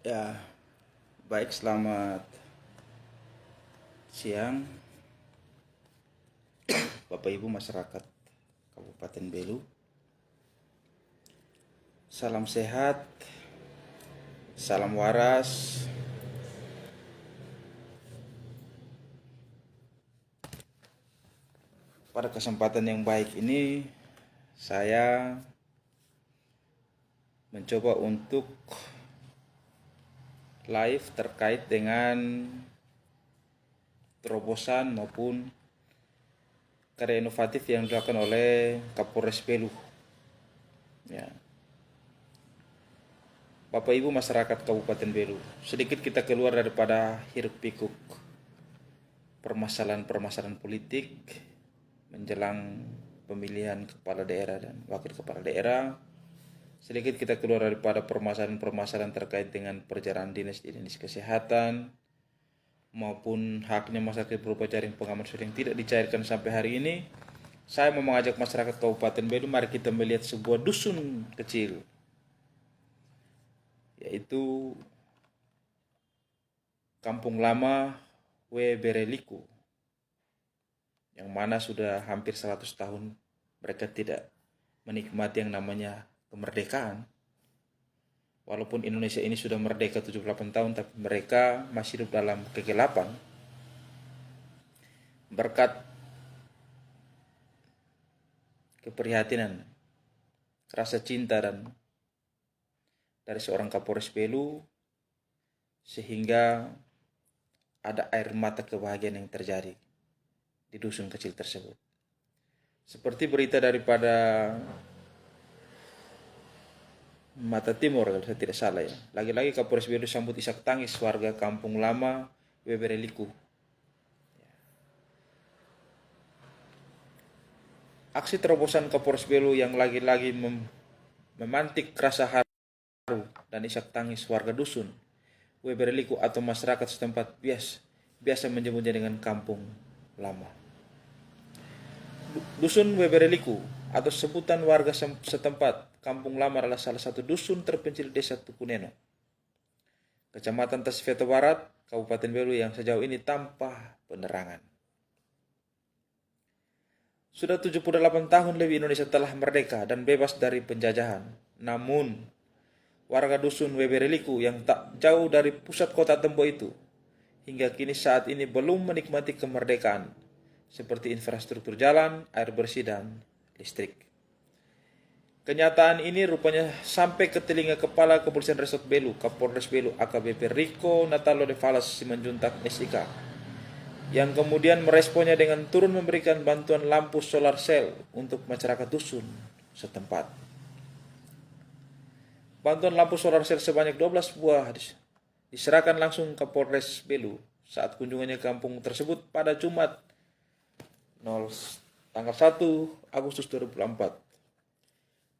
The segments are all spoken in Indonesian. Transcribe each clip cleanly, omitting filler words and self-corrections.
Ya, baik, selamat siang Bapak Ibu masyarakat Kabupaten Belu. Salam sehat, salam waras. Pada kesempatan yang baik ini, saya mencoba untuk live terkait dengan terobosan maupun karya inovatif yang dilakukan oleh Kapolres Belu. Ya, Bapak Ibu masyarakat Kabupaten Belu, sedikit kita keluar daripada hiruk pikuk permasalahan-permasalahan politik menjelang pemilihan kepala daerah dan wakil kepala daerah. Sedikit kita keluar daripada permasalahan-permasalahan terkait dengan perjalanan dinas kesehatan maupun haknya masyarakat berupa jaring pengaman sosial yang tidak dicairkan sampai hari ini. Saya mau mengajak masyarakat Kabupaten Belu, mari kita melihat sebuah dusun kecil, yaitu Kampung Lama Webereliku, yang mana sudah hampir 100 tahun mereka tidak menikmati yang namanya kemerdekaan. Walaupun Indonesia ini sudah merdeka 78 tahun, tapi mereka masih hidup dalam kegelapan. Berkat keprihatinan, rasa cinta dari seorang Kapolres Belu, sehingga ada air mata kebahagiaan yang terjadi di dusun kecil tersebut. Seperti berita daripada Mata Timur kalau saya tidak salah ya. Lagi-lagi Kapolres Belu sambut isak tangis warga Kampung Lama Webereliku. Aksi terobosan Kapolres Belu yang lagi-lagi memantik rasa haru dan isak tangis warga dusun Webereliku atau masyarakat setempat biasa menyebutnya dengan Kampung Lama. Dusun Webereliku atau sebutan warga setempat Kampung Lama adalah salah satu dusun terpencil desa Tukuneno, Kecamatan Tasveto Barat, Kabupaten Belu yang sejauh ini tanpa penerangan. Sudah 78 tahun lebih Indonesia telah merdeka dan bebas dari penjajahan. Namun, warga dusun Webereliku yang tak jauh dari pusat kota Tembo itu hingga kini saat ini belum menikmati kemerdekaan seperti infrastruktur jalan, air bersih, dan listrik. Kenyataan ini rupanya sampai ke telinga Kepala Kepolisian Resort Belu, Kapolres Belu AKBP Rico Natalo de Falas Simanjuntak SIK, yang kemudian meresponnya dengan turun memberikan bantuan lampu solar cell untuk masyarakat dusun setempat. Bantuan lampu solar cell sebanyak 12 buah diserahkan langsung ke Polres Belu saat kunjungannya ke kampung tersebut pada Jumat tanggal 1 Agustus 2004.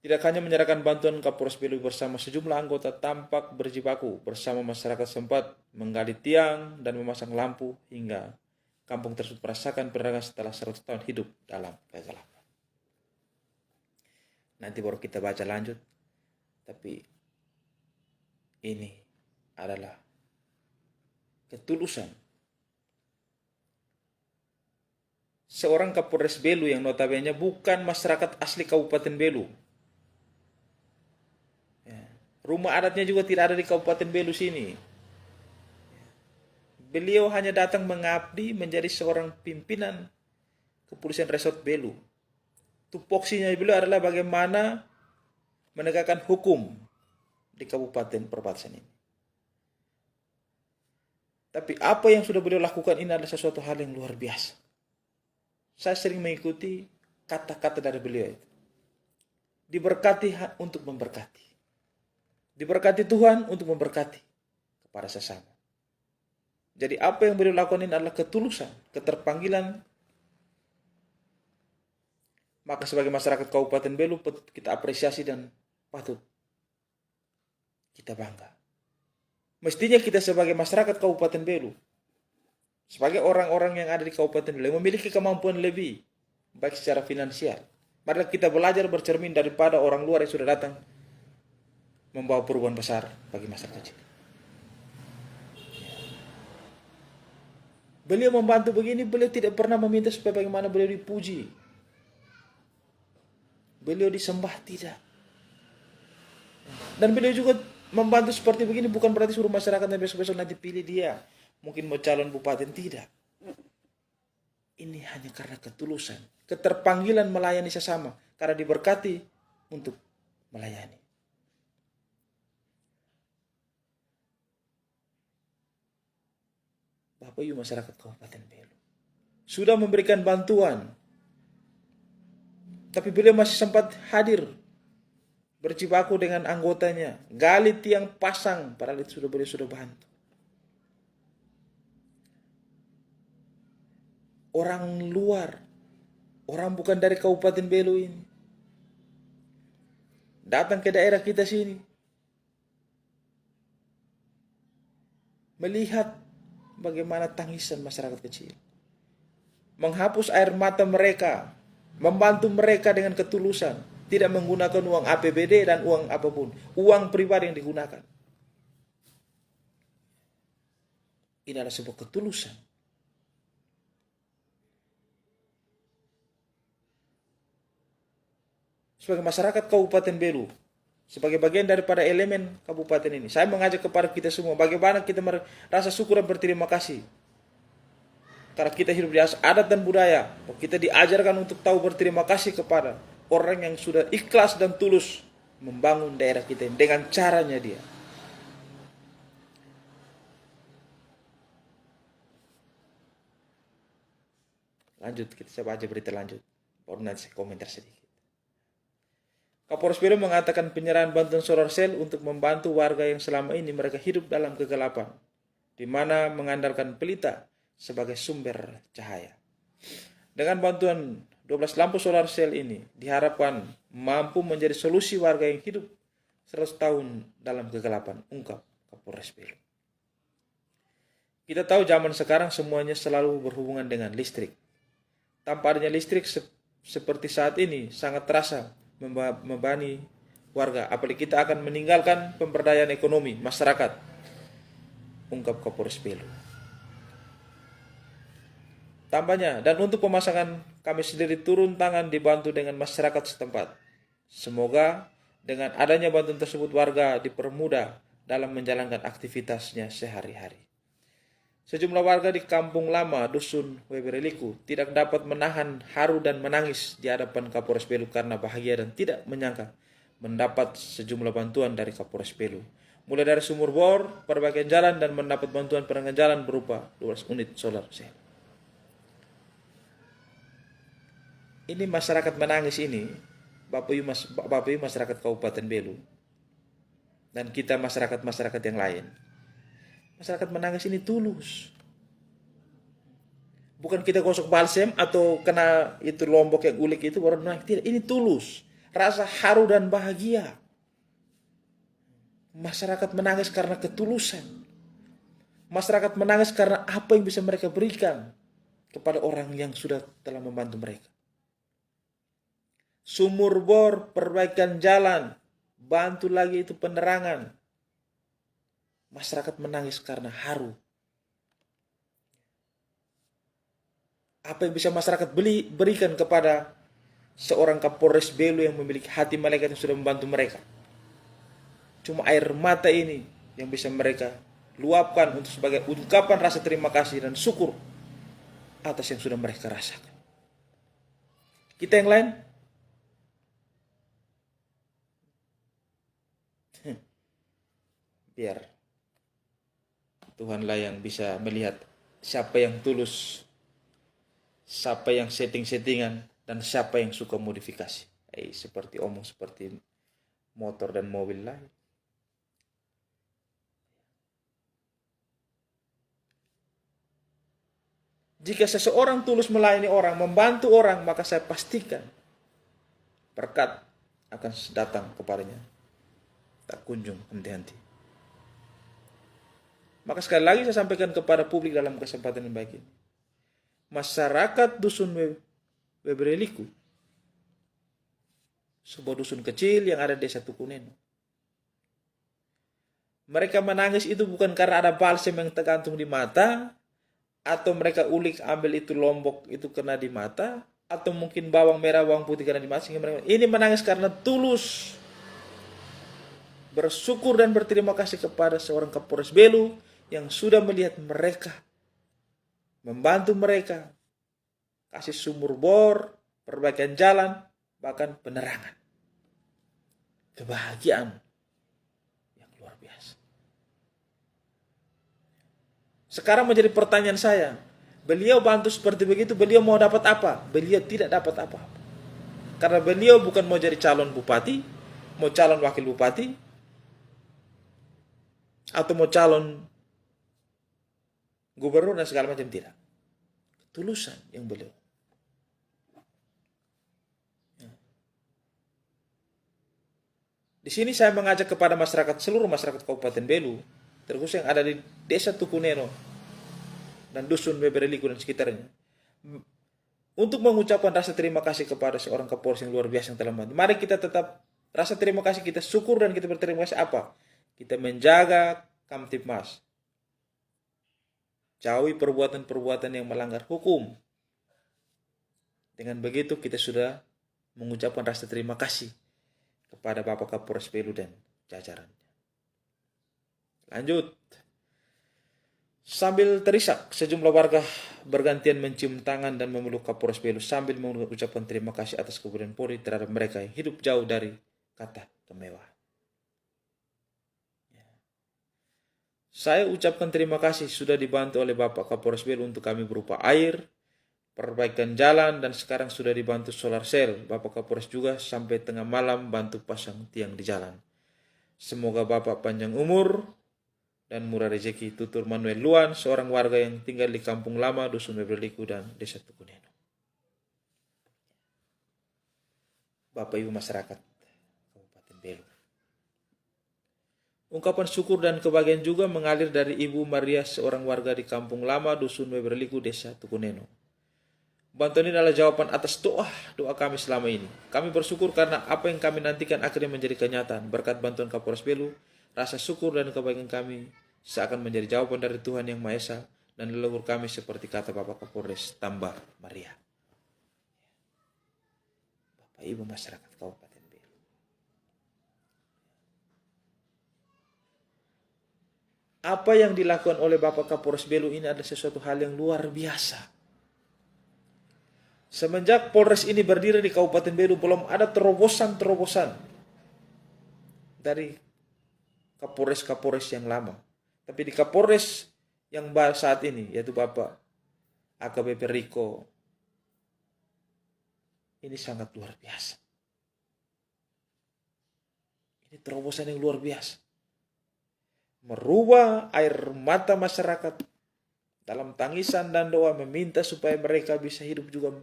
Tidak hanya menyerahkan bantuan, Kapolres Belu bersama sejumlah anggota tampak berjibaku bersama masyarakat sempat menggali tiang dan memasang lampu hingga kampung tersebut merasakan penerangan setelah 100 tahun hidup dalam kegelapan. Nanti baru kita baca lanjut, tapi ini adalah ketulusan seorang Kapolres Belu yang notabene bukan masyarakat asli Kabupaten Belu. Rumah adatnya juga tidak ada di Kabupaten Belu sini. Beliau hanya datang mengabdi menjadi seorang pimpinan Kepolisian Resort Belu. Tupoksinya beliau adalah bagaimana menegakkan hukum di kabupaten perbatasan ini. Tapi apa yang sudah beliau lakukan ini adalah sesuatu hal yang luar biasa. Saya sering mengikuti kata-kata dari beliau itu. Diberkati untuk memberkati. Diberkati Tuhan untuk memberkati kepada sesama. Jadi apa yang beliau lakukan ini adalah ketulusan, keterpanggilan. Maka sebagai masyarakat Kabupaten Belu kita apresiasi dan patut kita bangga. Mestinya kita sebagai masyarakat Kabupaten Belu, sebagai orang-orang yang ada di Kabupaten Belu yang memiliki kemampuan lebih, baik secara finansial, mari kita belajar bercermin daripada orang luar yang sudah datang membawa perubahan besar bagi masyarakat kecil. Beliau membantu begini, beliau tidak pernah meminta supaya bagaimana beliau dipuji. Beliau disembah, tidak. Dan beliau juga membantu seperti begini bukan berarti suruh masyarakatnya besok-besok nanti pilih dia. Mungkin mau calon bupati, tidak. Ini hanya karena ketulusan, keterpanggilan melayani sesama, karena diberkati untuk melayani. Bapak Ibu masyarakat Kabupaten Belu sudah memberikan bantuan, tapi beliau masih sempat hadir berjibaku dengan anggotanya, gali tiang pasang, padahal itu beliau sudah bantu. Orang luar, orang bukan dari Kabupaten Belu ini, datang ke daerah kita sini, melihat bagaimana tangisan masyarakat kecil, menghapus air mata mereka, membantu mereka dengan ketulusan, tidak menggunakan uang APBD dan uang apapun, uang pribadi yang digunakan. Ini adalah sebuah ketulusan. Sebagai masyarakat Kabupaten Belu, sebagai bagian daripada elemen kabupaten ini, saya mengajak kepada kita semua bagaimana kita merasa syukur dan berterima kasih. Karena kita hidup di adat dan budaya, kita diajarkan untuk tahu berterima kasih kepada orang yang sudah ikhlas dan tulus membangun daerah kita dengan caranya dia. Lanjut, saya baca berita lanjut, baru nanti saya komentar sedikit. Kapolres Belu mengatakan penyerahan bantuan solar cell untuk membantu warga yang selama ini mereka hidup dalam kegelapan, di mana mengandalkan pelita sebagai sumber cahaya. Dengan bantuan 12 lampu solar cell ini diharapkan mampu menjadi solusi warga yang hidup 100 tahun dalam kegelapan, ungkap Kapolres Belu. Kita tahu zaman sekarang semuanya selalu berhubungan dengan listrik. Tanpa adanya listrik seperti saat ini sangat terasa membebani warga, apalagi kita akan meninggalkan pemberdayaan ekonomi masyarakat, ungkap Kapolres Belu. Tambahnya, dan untuk pemasangan kami sendiri turun tangan dibantu dengan masyarakat setempat. Semoga dengan adanya bantuan tersebut warga dipermudah dalam menjalankan aktivitasnya sehari-hari. Sejumlah warga di Kampung Lama, Dusun Webereliku tidak dapat menahan haru dan menangis di hadapan Kapolres Belu karena bahagia dan tidak menyangka mendapat sejumlah bantuan dari Kapolres Belu. Mulai dari sumur bor, perbaikan jalan, dan mendapat bantuan penerangan jalan berupa 12 unit solar cell. Ini masyarakat menangis ini, Bapak Ibu masyarakat Kabupaten Belu, dan kita masyarakat-masyarakat yang lain. Masyarakat menangis ini tulus. Bukan kita gosok balsem atau kena itu lombok yang ulik itu baru naik. Tidak, ini tulus. Rasa haru dan bahagia. Masyarakat menangis karena ketulusan. Masyarakat menangis karena apa yang bisa mereka berikan kepada orang yang sudah telah membantu mereka. Sumur bor, perbaikan jalan, bantu lagi itu penerangan. Masyarakat menangis karena haru. Apa yang bisa masyarakat berikan kepada seorang Kapolres Belu yang memiliki hati malaikat yang sudah membantu mereka? Cuma air mata ini yang bisa mereka luapkan untuk sebagai ungkapan rasa terima kasih dan syukur atas yang sudah mereka rasakan. Kita yang lain, biar Tuhanlah yang bisa melihat siapa yang tulus, siapa yang setting-settingan, dan siapa yang suka modifikasi. Seperti omong seperti motor dan mobil lain. Jika seseorang tulus melayani orang, membantu orang, maka saya pastikan berkat akan datang kepadanya. Tak kunjung henti-henti. Maka sekali lagi saya sampaikan kepada publik dalam kesempatan yang baik ini. Masyarakat Dusun Webereliku, sebuah dusun kecil yang ada di desa Tukuneno. Mereka menangis itu bukan karena ada balsem yang tergantung di mata, atau mereka ulik ambil itu lombok itu kena di mata, atau mungkin bawang merah bawang putih kena di mata, sehingga mereka ini menangis karena tulus bersyukur dan berterima kasih kepada seorang Kapolres Belu yang sudah melihat mereka, membantu mereka, kasih sumur bor, perbaikan jalan, bahkan penerangan. Kebahagiaan yang luar biasa. Sekarang menjadi pertanyaan saya, beliau bantu seperti begitu, beliau mau dapat apa? Beliau tidak dapat apa-apa. Karena beliau bukan mau jadi calon bupati, mau calon wakil bupati, atau mau calon gubernur dan segala macam, tidak. Ketulusan yang beliau. Di sini saya mengajak kepada masyarakat, seluruh masyarakat Kabupaten Belu, terkhusus yang ada di Desa Tukuneno dan Dusun Weberliku dan sekitarnya, untuk mengucapkan rasa terima kasih kepada seorang Kapolres yang luar biasa yang telah membantu. Mari kita tetap rasa terima kasih, kita syukur dan kita berterima kasih apa? Kita menjaga Kamtibmas. Jauhi perbuatan-perbuatan yang melanggar hukum. Dengan begitu kita sudah mengucapkan rasa terima kasih kepada Bapak Kapolres Belu dan jajarannya. Lanjut. Sambil terisak, sejumlah warga bergantian mencium tangan dan memeluk Kapolres Belu sambil mengucapkan terima kasih atas kebudayaan Polri terhadap mereka yang hidup jauh dari kata kemewahan. Saya ucapkan terima kasih sudah dibantu oleh Bapak Kapolres Belu untuk kami berupa air, perbaikan jalan, dan sekarang sudah dibantu solar cell. Bapak Kapolres juga sampai tengah malam bantu pasang tiang di jalan. Semoga Bapak panjang umur dan murah rezeki. Tutur Manuel Luan, seorang warga yang tinggal di Kampung Lama, Dusun Weberliku dan Desa Tukuneno. Bapak Ibu masyarakat Kabupaten Belu. Ungkapan syukur dan kebahagiaan juga mengalir dari Ibu Maria, seorang warga di Kampung Lama, Dusun Weberliku, Desa Tukuneno. Bantuan ini adalah jawaban atas doa kami selama ini. Kami bersyukur karena apa yang kami nantikan akhirnya menjadi kenyataan. Berkat bantuan Kapolres Belu, rasa syukur dan kebaikan kami seakan menjadi jawaban dari Tuhan Yang Maha Esa dan leluhur kami, seperti kata Bapak Kapolres tambah Maria. Bapak Ibu masyarakat Kabupaten Belu. Apa yang dilakukan oleh Bapak Kapolres Belu ini adalah sesuatu hal yang luar biasa. Semenjak Polres ini berdiri di Kabupaten Belu, belum ada terobosan-terobosan dari Kapolres-Kapolres yang lama. Tapi di Kapolres yang saat ini, yaitu Bapak AKBP Riko, ini sangat luar biasa. Ini terobosan yang luar biasa. Merubah air mata masyarakat dalam tangisan dan doa, meminta supaya mereka bisa hidup juga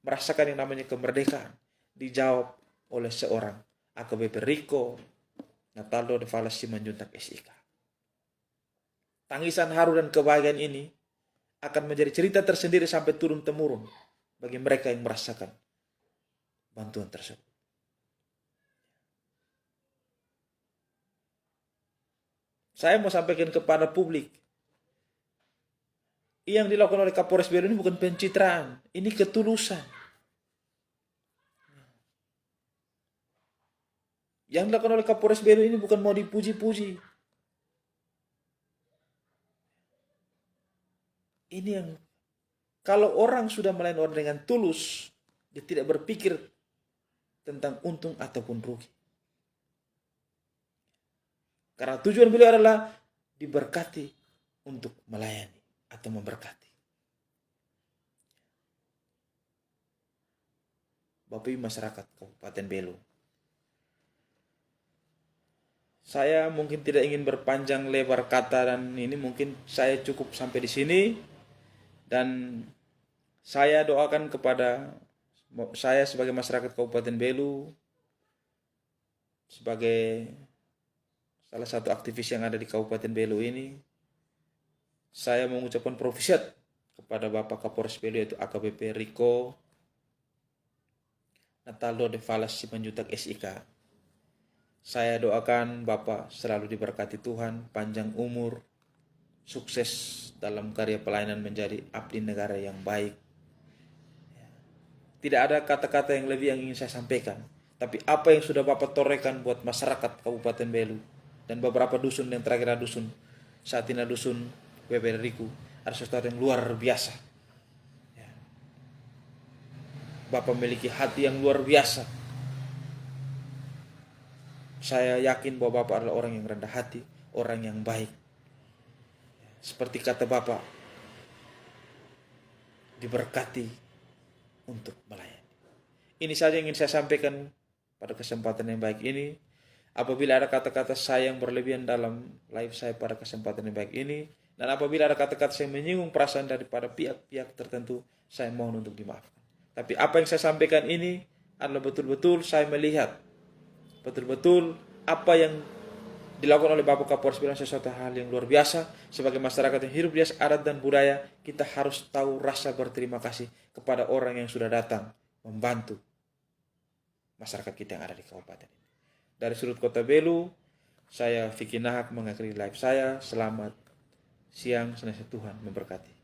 merasakan yang namanya kemerdekaan, dijawab oleh seorang AKBP Riko Nataldo de Valas Simanjuntak SIK. Tangisan haru dan kebahagiaan ini akan menjadi cerita tersendiri sampai turun-temurun bagi mereka yang merasakan bantuan tersebut. Saya mau sampaikan kepada publik, yang dilakukan oleh Kapolres Belu ini bukan pencitraan, ini ketulusan. Yang dilakukan oleh Kapolres Belu ini bukan mau dipuji-puji. Ini yang, kalau orang sudah melayani orang dengan tulus, dia tidak berpikir tentang untung ataupun rugi. Karena tujuan beliau adalah diberkati untuk melayani atau memberkati. Bapak Ibu masyarakat Kabupaten Belu, saya mungkin tidak ingin berpanjang lebar kata, dan ini mungkin saya cukup sampai di sini. Dan saya doakan kepada saya sebagai masyarakat Kabupaten Belu, sebagai salah satu aktivis yang ada di Kabupaten Belu ini, saya mengucapkan profisiat kepada Bapak Kapolres Belu, yaitu AKBP Riko Nataldo de Valas Simanjuntak SIK. Saya doakan Bapak selalu diberkati Tuhan, panjang umur, sukses dalam karya pelayanan menjadi abdi negara yang baik. Tidak ada kata-kata yang lebih yang ingin saya sampaikan. Tapi apa yang sudah Bapak torehkan buat masyarakat Kabupaten Belu dan beberapa dusun yang terakhir dusun saat ini dusun Weberliku ada sesuatu yang luar biasa. Bapak memiliki hati yang luar biasa. Saya yakin bahwa Bapak adalah orang yang rendah hati, orang yang baik. Seperti kata Bapak, diberkati untuk melayani. Ini saja yang ingin saya sampaikan pada kesempatan yang baik ini. Apabila ada kata-kata saya yang berlebihan dalam live saya pada kesempatan yang baik ini, dan apabila ada kata-kata saya menyinggung perasaan daripada pihak-pihak tertentu, saya mohon untuk dimaafkan. Tapi apa yang saya sampaikan ini adalah betul-betul saya melihat betul-betul apa yang dilakukan oleh Bapak Kapolres Bilang sesuatu hal yang luar biasa. Sebagai masyarakat yang hidup di adat dan budaya, kita harus tahu rasa berterima kasih kepada orang yang sudah datang membantu masyarakat kita yang ada di kabupaten ini. Dari sudut kota Belu, saya Vicky Nahak mengakhiri live saya. Selamat siang, senantiasa Tuhan memberkati.